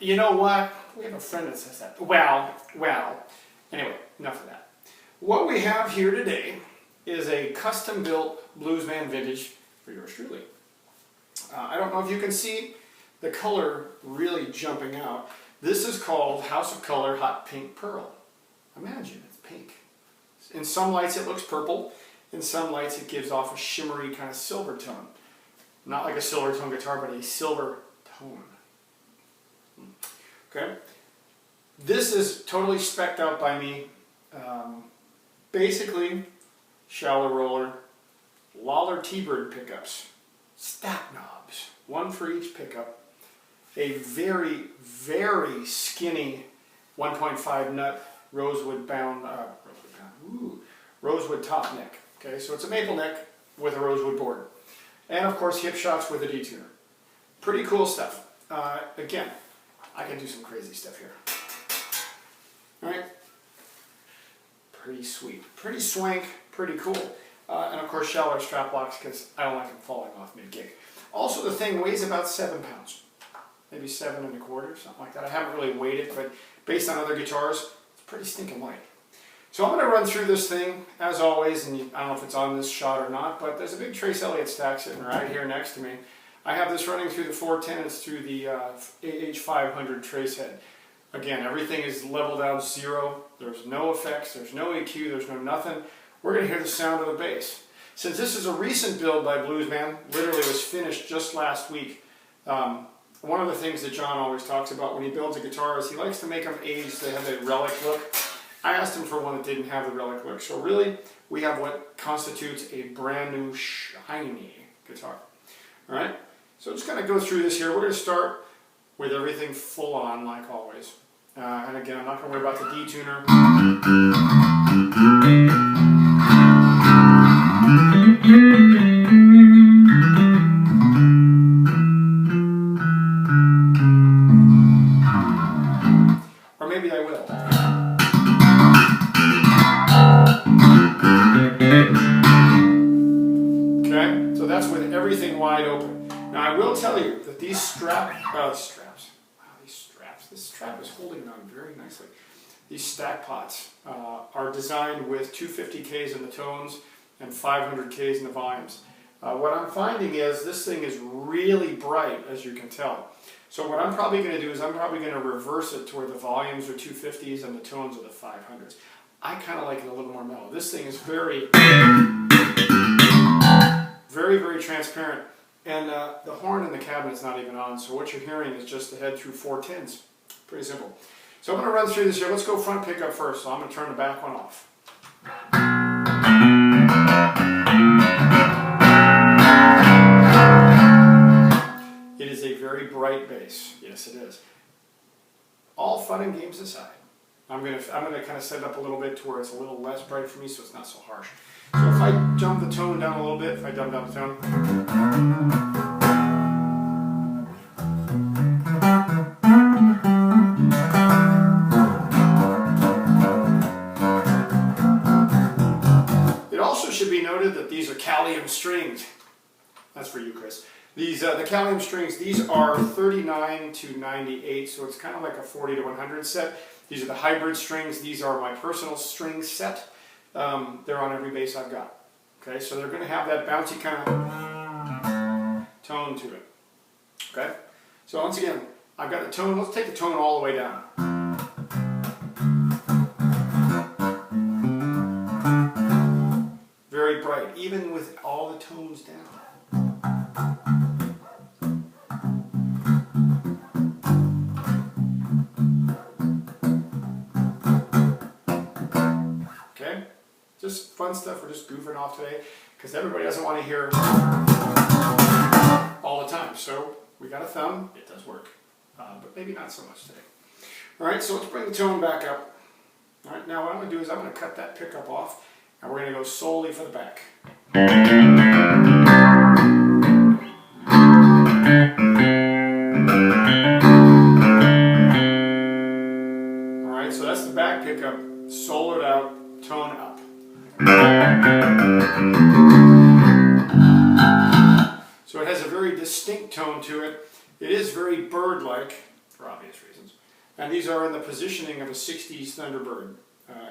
You know what? We have a friend that says that. Well. Anyway, enough of that. What we have here today is a custom-built Bluesman vintage for yours truly. I don't know if you can see the color really jumping out. This is called House of Color Hot Pink Pearl. Imagine it's pink. In some lights it looks purple. In some lights it gives off a shimmery kind of silver tone. Not like a silver tone guitar, but a silver tone. Okay. This is totally spec'd out by me. Basically, shallow roller, Lawler T-Bird pickups, stack knobs, one for each pickup, a very, very skinny 1.5 nut rosewood top neck. Okay, so it's a maple neck with a rosewood board, and of course hip shots with a detuner. Pretty cool stuff. Again, I can do some crazy stuff here. All right. Pretty sweet, pretty swank, pretty cool. And of course shallower strap locks because I don't like them falling off mid-gig. Also the thing weighs about 7 pounds. Maybe 7 1/4, something like that. I haven't really weighed it, but based on other guitars, it's pretty stinking light. So I'm going to run through this thing, as always, and I don't know if it's on this shot or not, but there's a big Trace Elliott stack sitting right here next to me. I have this running through the 410, it's through the AH500 Trace head. Again, everything is leveled down 0. There's no effects, there's no EQ, there's no nothing. We're going to hear the sound of the bass. Since this is a recent build by Bluesman, literally was finished just last week, one of the things that John always talks about when he builds a guitar is he likes to make them aged, they have a relic look. I asked him for one that didn't have the relic look. So really, we have what constitutes a brand new shiny guitar. Alright, so just going to go through this here. We're going to start with everything full on, like always. And again, I'm not going to worry about the detuner. Or maybe I will. Okay, so that's with everything wide open. Now I will tell you that these this strap is holding on very nicely. These stack pots are designed with 250Ks in the tones and 500Ks in the volumes. What I'm finding is this thing is really bright, as you can tell. So what I'm probably going to do is I'm probably going to reverse it to where the volumes are 250s and the tones are the 500s. I kind of like it a little more mellow. This thing is very, very transparent. And the horn in the cabinet's not even on, so what you're hearing is just the head through 410s. Pretty simple. So I'm going to run through this here. Let's go front pickup first. So I'm going to turn the back one off. It is a very bright bass. Yes, it is. All fun and games aside, I'm going to kind of set it up a little bit to where it's a little less bright for me, so it's not so harsh. So if I dumb the tone down a little bit, if I dumb down the tone. That these are Callium strings. That's for you, Chris. These the Callium strings, these are 39 to 98, so it's kind of like a 40 to 100 set. These are the hybrid strings. These are my personal string set. They're on every bass I've got. Okay, so they're going to have that bouncy kind of tone to it. Okay, so once again, I've got the tone. Let's take the tone all the way down. Very bright, even with all the tones down. Okay, just fun stuff. We're just goofing off today because everybody doesn't want to hear all the time. So we got a thumb, it does work, but maybe not so much today. All right, so let's bring the tone back up. All right, now what I'm going to do is I'm going to cut that pickup off. And we're going to go solely for the back. Alright, so that's the back pickup, soloed out, tone up. So it has a very distinct tone to it. It is very bird-like, for obvious reasons. And these are in the positioning of a 60s Thunderbird,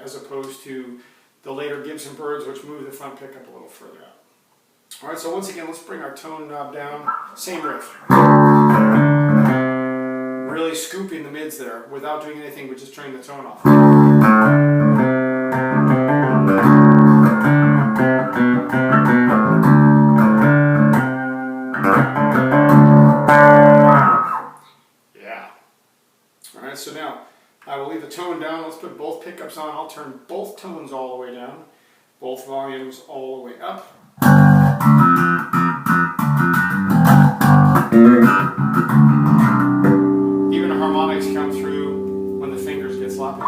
as opposed to the later Gibson Birds, which move the front pickup a little further out. All right, so once again, let's bring our tone knob down. Same riff. Really scooping the mids there without doing anything but just turning the tone off. Yeah. All right, so now I will leave the tone down. Let's put both pickups on. I'll turn both tones all the way down, both volumes all the way up. Even harmonics come through when the fingers get sloppy.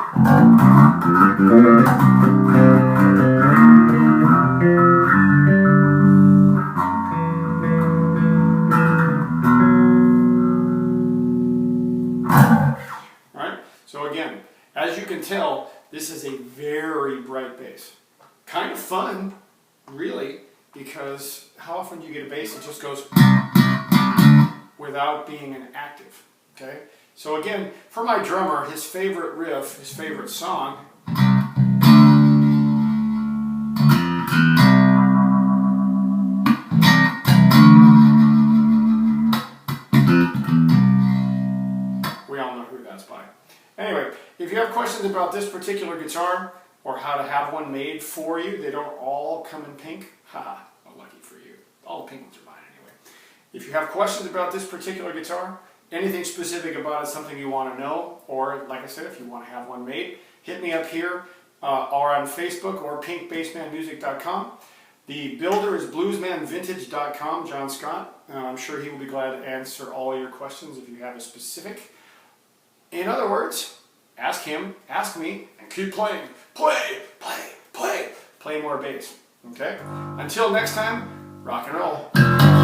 Alright, so again, as you can tell, this is a very bright bass. Kind of fun, really, because how often do you get a bass that just goes without being an active? Okay, so again, for my drummer, his favorite riff, his favorite song, we all know who that's by. Anyway, if you have questions about this particular guitar or how to have one made for you, they don't all come in pink. Haha, well, lucky for you. All the pink ones are mine anyway. If you have questions about this particular guitar, anything specific about it, something you want to know, or like I said, if you want to have one made, hit me up here or on Facebook or pinkbassmanmusic.com. The builder is bluesmanvintage.com, John Scott. I'm sure he will be glad to answer all your questions if you have a specific. In other words, ask him, ask me, and keep playing. Play, play, play. Play more bass. Okay? Until next time, rock and roll.